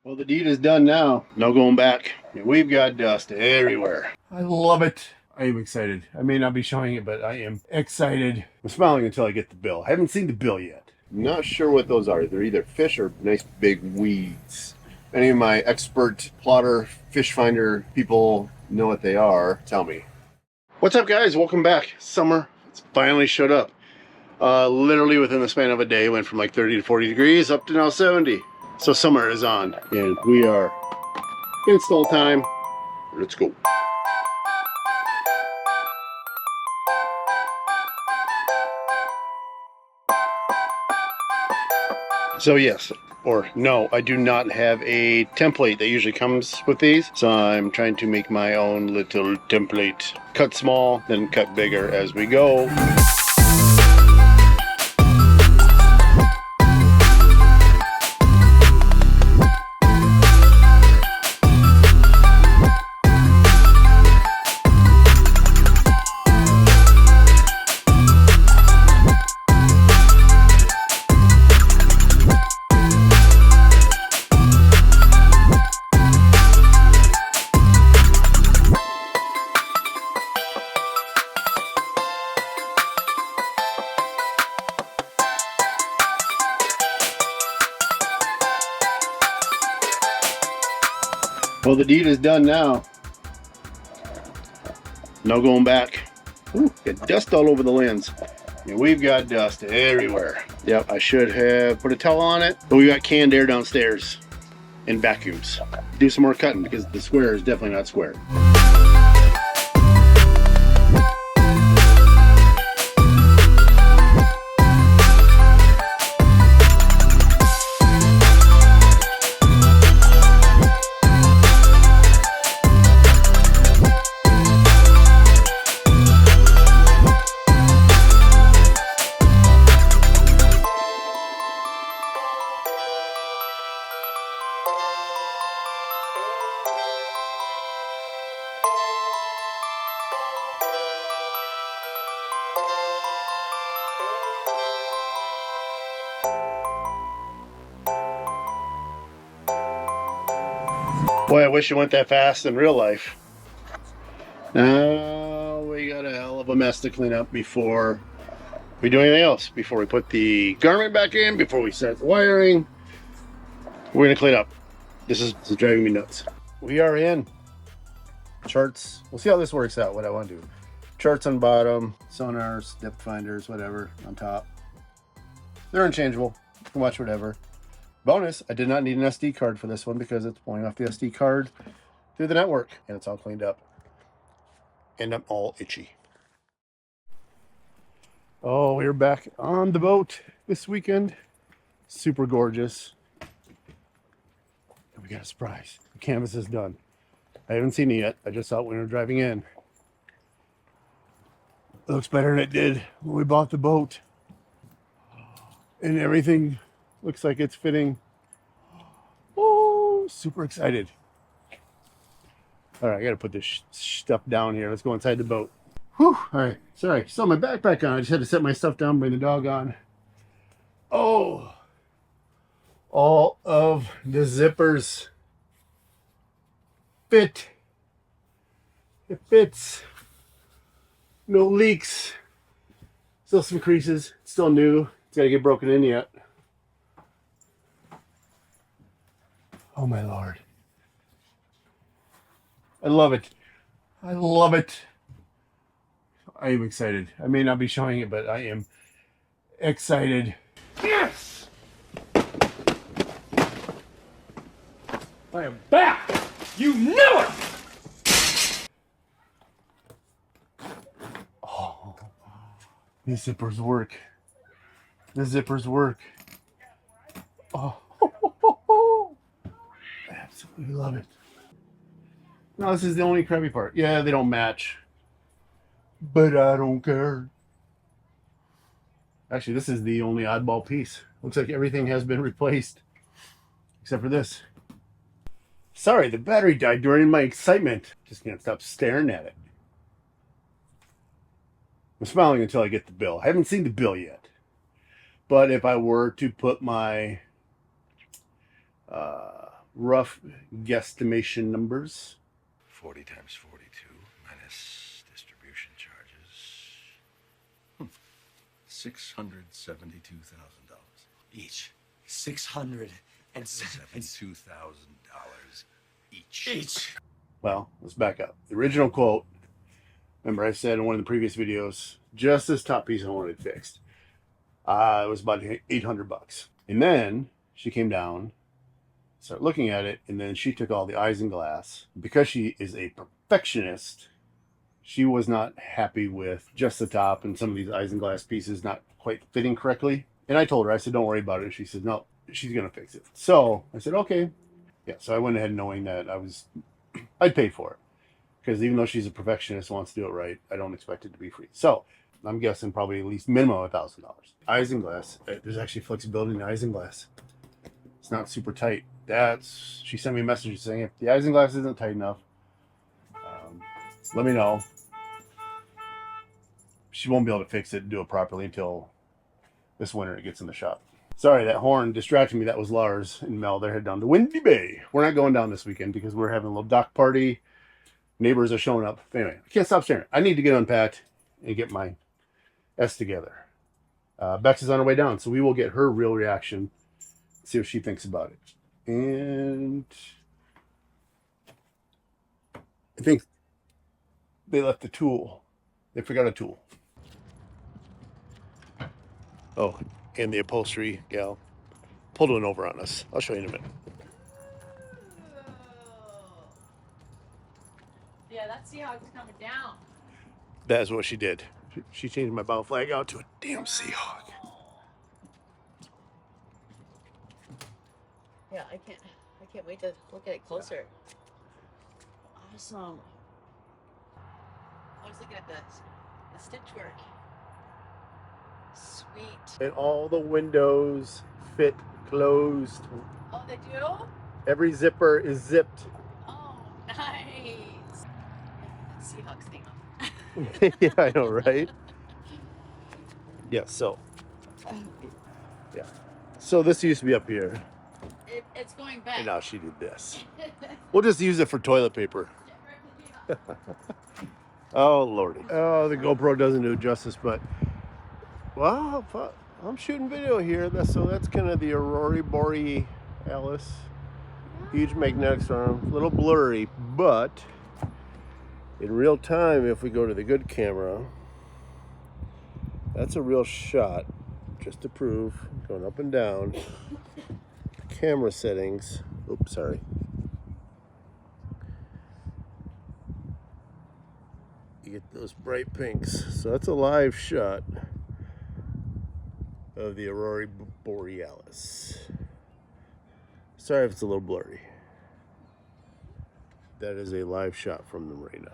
Well, the deed is done now. No going back. We've got dust everywhere. I love it. I am excited. I may not be showing it, but I am excited. I'm smiling until I get the bill. I haven't seen the bill yet. I'm not sure what those are. They're either fish or nice big weeds. Any of my expert plotter, fish finder people know what they are, tell me. What's up, guys? Welcome back. Summer. It's finally showed up. Literally within the span of a day, went from like 30 to 40 degrees up to now 70. So summer is on, and we are install time. Let's go. So yes, or no, I do not have a template that usually comes with these. So I'm trying to make my own little template. Cut small, then cut bigger as we go. Well, the deed is done now. No going back. Ooh, got dust all over the lens. And we've got dust everywhere. Yep, I should have put a towel on it, but we got canned air downstairs and vacuums. Do some more cutting because the square is definitely not square. Boy, I wish it went that fast in real life. Now we got a hell of a mess to clean up before we do anything else. Before we put the Garmin back in, before we set the wiring, we're gonna clean up. This is driving me nuts. We are in. Charts. We'll see how this works out, what I want to do. Charts on bottom, sonars, depth finders, whatever, on top. They're unchangeable. You can watch whatever. Bonus, I did not need an SD card for this one because it's pulling off the SD card through the network, and it's all cleaned up. And I'm all itchy. Oh, we're back on the boat this weekend. Super gorgeous. And we got a surprise. The canvas is done. I haven't seen it yet. I just saw it when we were driving in. It looks better than it did when we bought the boat. And everything looks like it's fitting. Oh, super excited. All right, I gotta put this stuff down here. Let's go inside the boat. Whew, all right, sorry. Still my backpack on. I just had to set my stuff down, bring the dog on. Oh, all of the zippers fit. It fits. No leaks. Still some creases. It's still new. It's got to get broken in yet. Oh my Lord. I love it. I love it. I am excited. I may not be showing it, but I am excited. Yes! I am back! You know it! Oh, these zippers work. The zippers work. Oh, I absolutely love it. No, this is the only crappy part. Yeah, they don't match. But I don't care. Actually, this is the only oddball piece. Looks like everything has been replaced. Except for this. Sorry, the battery died during my excitement. Just can't stop staring at it. I'm smiling until I get the bill. I haven't seen the bill yet. But if I were to put my rough guesstimation numbers. 40 times 42 minus distribution charges. $672,000 Each. $672,000 each. Well, let's back up. The original quote, remember I said in one of the previous videos, just this top piece I wanted fixed. It was about $800. And then she came down, started looking at it, and then she took all the isinglass. Because she is a perfectionist, she was not happy with just the top and some of these isinglass pieces not quite fitting correctly. And I told her, I said, don't worry about it. She said, no, she's going to fix it. So I said, okay. Yeah, so I went ahead knowing that I'd pay for it. Because even though she's a perfectionist, wants to do it right, I don't expect it to be free. So I'm guessing probably at least minimum $1,000. Isinglass, there's actually flexibility in the isinglass. It's not super tight. She sent me a message saying if the isinglass isn't tight enough, let me know. She won't be able to fix it and do it properly until this winter it gets in the shop. Sorry, that horn distracted me. That was Lars and Mel. They're headed down to Windy Bay. We're not going down this weekend because we're having a little dock party. Neighbors are showing up. Anyway, I can't stop staring. I need to get unpacked and get my S together. Bex is on her way down, so we will get her real reaction, see what she thinks about it. And I think they left the tool. They forgot a tool. Oh, and the upholstery gal pulled one over on us. I'll show you in a minute. Yeah, that Seahawk's coming down. That is what she did. She changed my bow flag out to a damn Seahawk. Yeah, I can't wait to look at it closer. Awesome. I was looking at the stitch work. Sweet. And all the windows fit closed. Oh, they do? Every zipper is zipped. Oh, nice. That Seahawks thing on. Yeah, I know, right? Yeah, so. Yeah. So this used to be up here. It's going back. And now she did this. We'll just use it for toilet paper. Oh, Lordy. Oh, the GoPro doesn't do it justice, but... Well, I'm shooting video here, so that's kind of the Aurora Borealis. Huge magnetic storm, a little blurry, but in real time, if we go to the good camera, that's a real shot, just to prove, going up and down. Camera settings, oops, sorry. You get those bright pinks, so that's a live shot of the Aurora Borealis. Sorry if it's a little blurry. That is a live shot from the marina.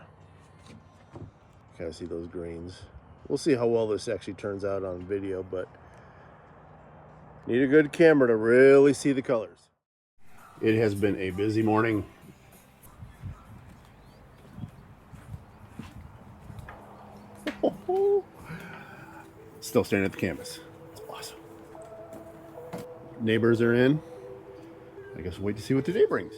Kind of see those greens. We'll see how well this actually turns out on video, but need a good camera to really see the colors. It has been a busy morning. Still staring at the canvas. It's awesome. Neighbors are in. I guess we'll wait to see what today brings.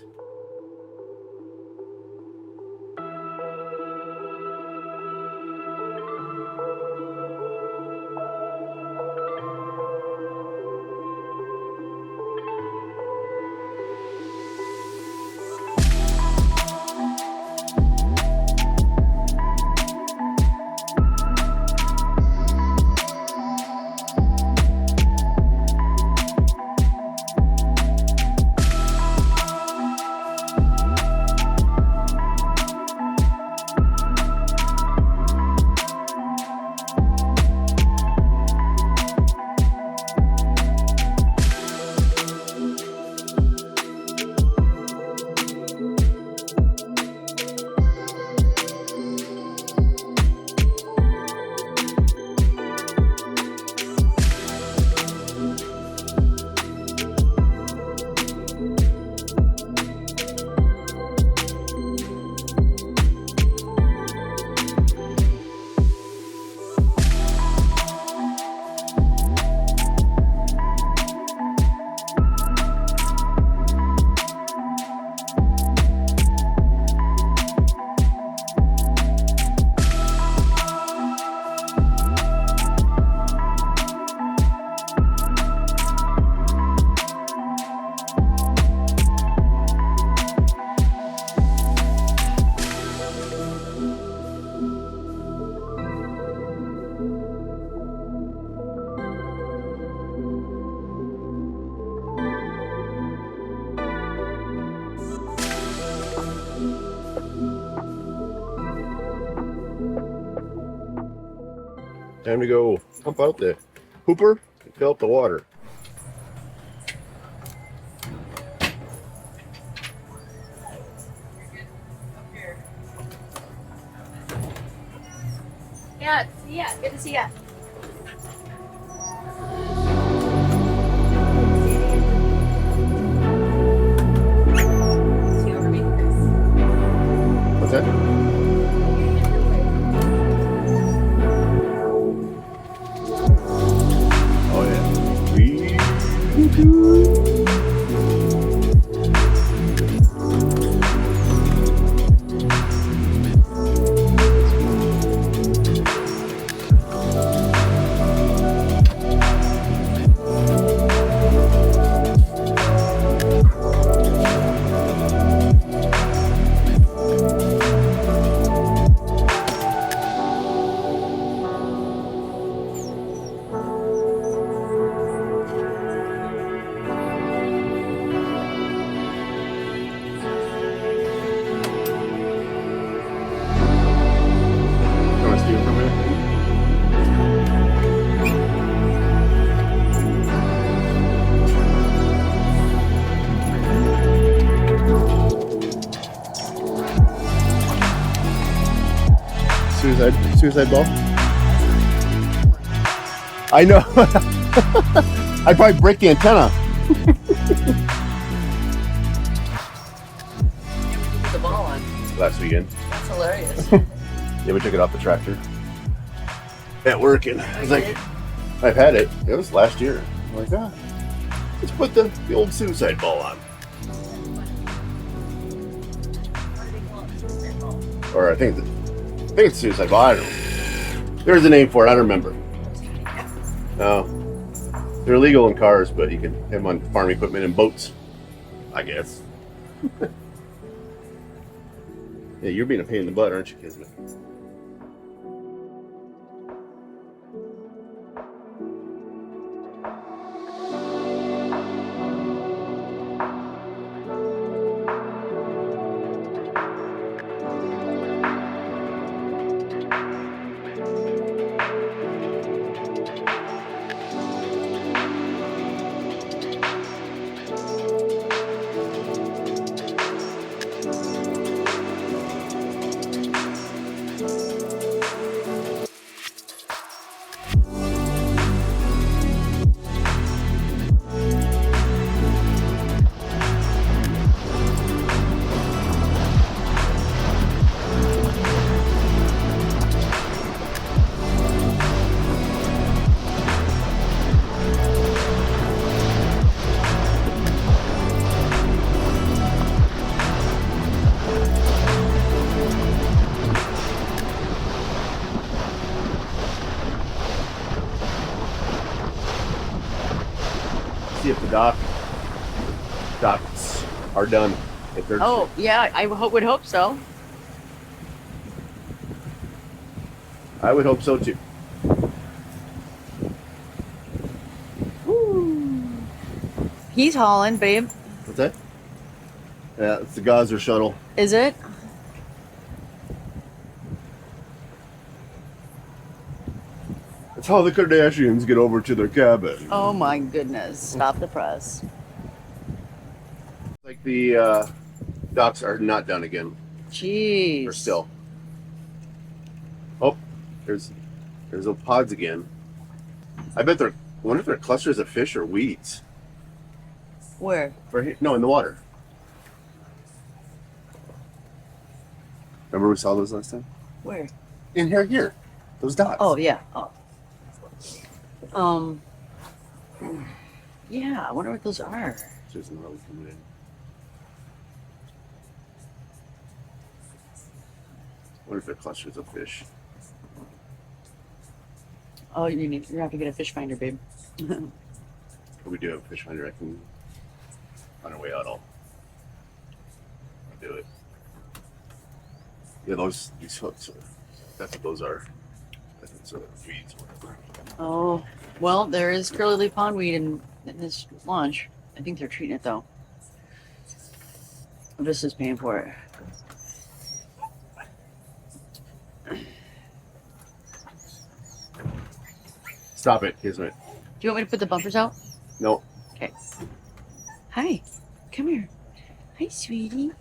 Time to go pump out the hooper and fill up the water. Yeah, yeah, good to see ya. See over me? What's that? Oh yeah. You want to steer for a minute? Suicide ball? I know. I'd probably break the antenna. Put the ball on. Last weekend. That's hilarious. Yeah, we took it off the tractor. At work, and I was like, I've had it. It was last year. I'm like, let's put the old suicide ball on. Or I think it's suicide ball. I don't know. There's a name for it. I don't remember. No, they're illegal in cars, but you can have them on farm equipment and boats, I guess. Yeah, you're being a pain in the butt, aren't you, Kismet? See if the docks are done. If they're Oh, yeah, I would hope so. I would hope so too. He's hauling, babe. What's that? Yeah, it's the Gazer shuttle. Is it? That's how the Kardashians get over to their cabin. Oh my goodness. Stop the press. Like the docks are not done again. Jeez. Or still. Oh, there's those pods again. I bet I wonder if they're clusters of fish or weeds. Where? Right here. No, in the water. Remember we saw those last time? Where? In here. Those dots. Oh, yeah. Oh. Yeah, I wonder what those are. There's another one coming in. I wonder if they're clusters of fish. Oh, you have to get a fish finder, babe. We do have a fish finder. I can, on our way out, I'll do it. Yeah, these hooks, that's what those are. That's sort of weeds or whatever. Oh, well, there is curly leaf pondweed in this launch. I think they're treating it though. This is paying for it. Stop it, Kismet. Do you want me to put the bumpers out? No. Okay. Hi. Come here. Hi, sweetie.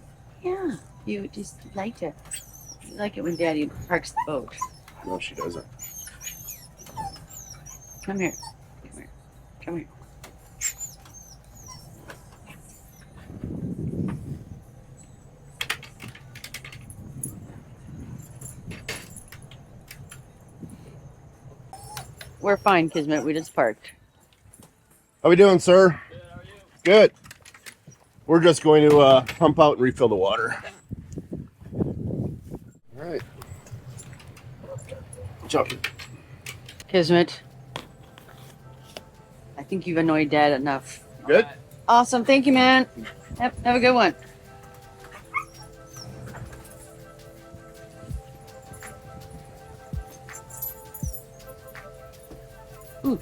Yeah. You just like it. You like it when Daddy parks the boat. No, she doesn't. Come here. Come here. Come here. We're fine, Kismet. We just parked. How we doing, sir? Good, how are you? Good. We're just going to pump out and refill the water. All right. Jump. Kismet. I think you've annoyed Dad enough. Good? Awesome. Thank you, man. Have a good one. Ooh.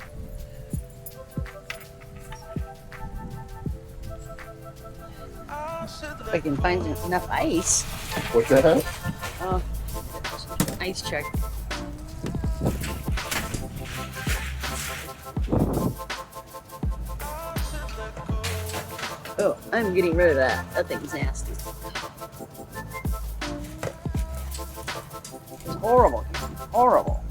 If I can find enough ice. What's that? Oh, ice check. Oh, I'm getting rid of that. That thing's nasty. It's horrible. Horrible.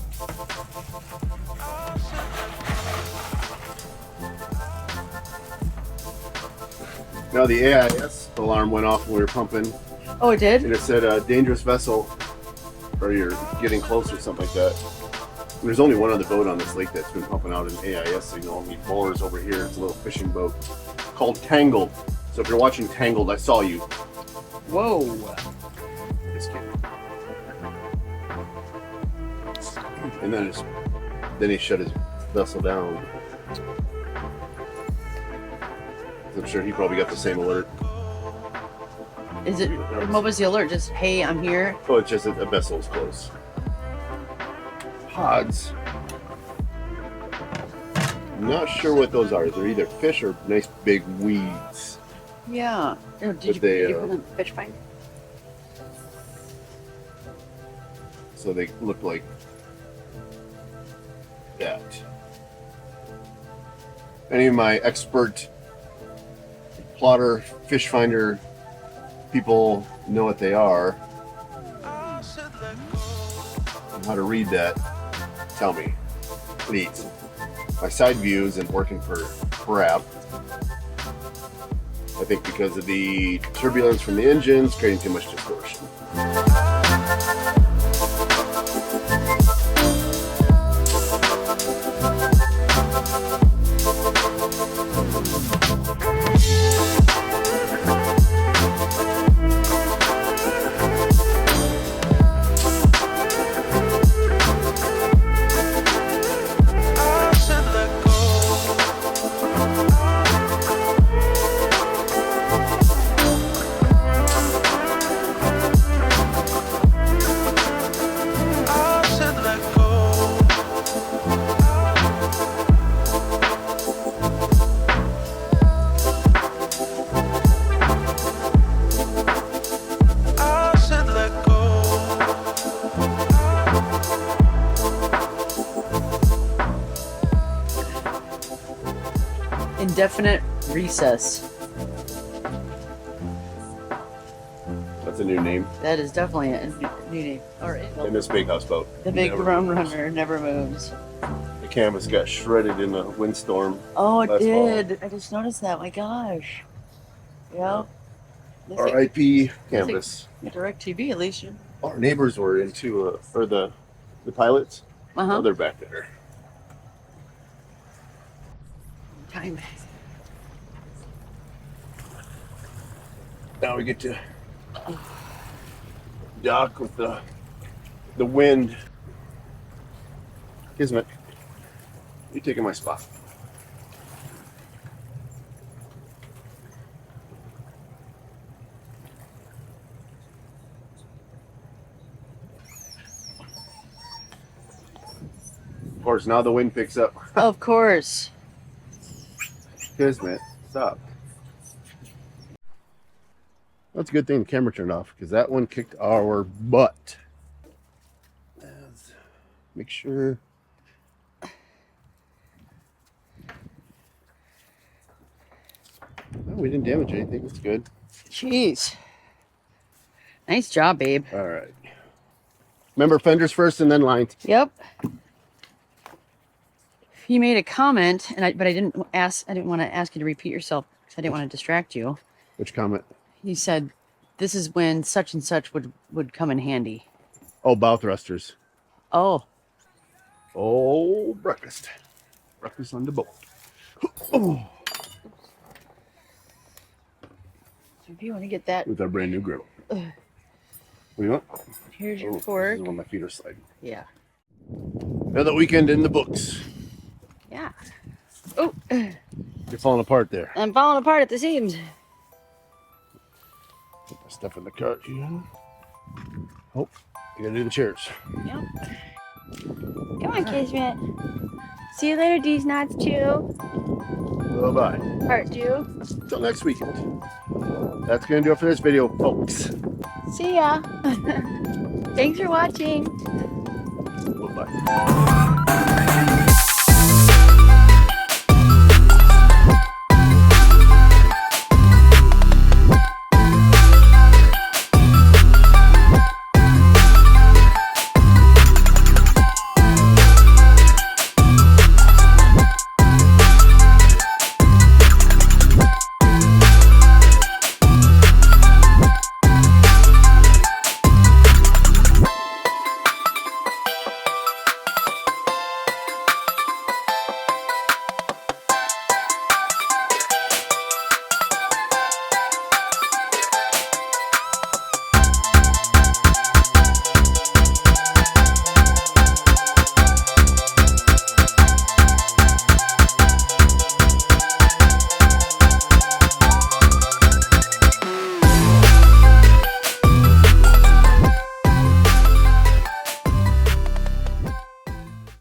Now the AIS alarm went off when we were pumping, Oh, it did? and it said dangerous vessel, or you're getting close or something like that. And there's only one other boat on this lake that's been pumping out an AIS signal. I mean, Moore's over here. It's a little fishing boat called Tangled. So if you're watching Tangled, I saw you. Whoa. Just kidding. And then he shut his vessel down. I'm sure he probably got the same alert. Is it, what was the alert? Just, hey, I'm here? Oh, it's just that the vessel's close. Pods. Not sure what those are. They're either fish or nice big weeds. Yeah. Oh, But did they, you put them in the fish finder? So they look like that. Any of my expert plotter, fish finder people know what they are. And how to read that, tell me, please. My side view isn't working for crap. I think because of the turbulence from the engines creating too much distortion. Indefinite recess. That's a new name. That is definitely a new name. Or In this big house boat. the big Never rum moves. runner never moves. The canvas got shredded in the windstorm. Oh, it Last fall. did. I just noticed that. My gosh. Yeah. Looks like R.I.P. canvas. Direct TV, at least. Our neighbors were into, or the pilots. Uh-huh. Oh, they're back there. Time. Now we get to dock with the wind. Kismet, you taking my spot. Of course, now the wind picks up. Of course. Kismet, stop. That's a good thing the camera turned off because that one kicked our butt. Let's make sure we didn't damage anything. That's good. Jeez. Nice job, babe. All right. Remember, fenders first and then lines. Yep. You made a comment, but I didn't want to ask you to repeat yourself because I didn't want to distract you. Which comment? You said this is when such and such would come in handy. Oh, bow thrusters. Oh. Oh, breakfast. Breakfast on the boat. Oh. So if you want to get that, With our brand new griddle. What do you want? here's your This fork. is where my feet are sliding. Yeah. Another weekend in the books. Yeah. Oh, You're falling apart there. I'm falling apart at the seams. Put my stuff in the cart here. Oh, you gotta do the chairs. Yep. Come on, Kismet. See you later, D's Knots 2. Bye-bye. Part 2. Till next weekend. That's gonna do it for this video, folks. See ya. Thanks for watching. Bye-bye.